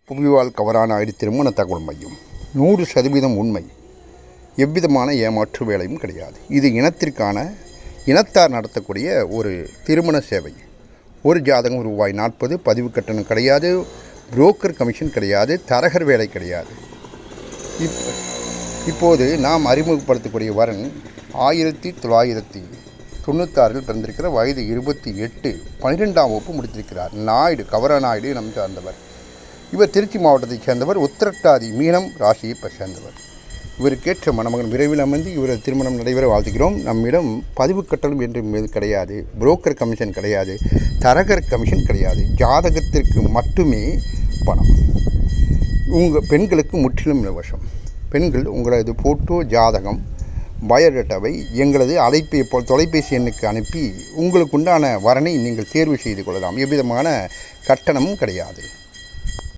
புவிவால் கவரானாயிடு திருமண தகவல் மையம் 100% உண்மை. எவ்விதமான ஏமாற்று வேலையும் கிடையாது. இது இனத்தார் நடத்தக்கூடிய ஒரு திருமண சேவை. ஒரு ஜாதகம் ரூபாய் 40, பதிவு கட்டணம் கிடையாது, புரோக்கர் கமிஷன் கிடையாது, தரகர் வேலை கிடையாது. இப்போது நாம் அறிமுகப்படுத்தக்கூடிய வரன் 1996 பிறந்திருக்கிற, வயது 28, 12ஆம் வகுப்பு முடித்திருக்கிறார். கவரானாயுடு நம் சார்ந்தவர். இவர் திருச்சி மாவட்டத்தைச் சேர்ந்தவர். உத்திரட்டாதி மீனம் ராசியை சேர்ந்தவர். இவருக்கேற்ற மணமகன் விரைவில் அமைந்து இவரது திருமணம் நடைபெற வாழ்த்துகிறோம். நம்மிடம் பதிவு கட்டணம் என்று கிடையாது, புரோக்கர் கமிஷன் கிடையாது, தரகர் கமிஷன் கிடையாது. ஜாதகத்திற்கு மட்டுமே பணம். பெண்களுக்கு முற்றிலும் இலவசம். பெண்கள் உங்களது ஃபோட்டோ, ஜாதகம், பயோடேட்டாவை எங்களது தொலைபேசி எண்ணுக்கு அனுப்பி உங்களுக்கு உண்டான வரனை நீங்கள் தேர்வு செய்து கொள்ளலாம். எவ்விதமான கட்டணமும் கிடையாது.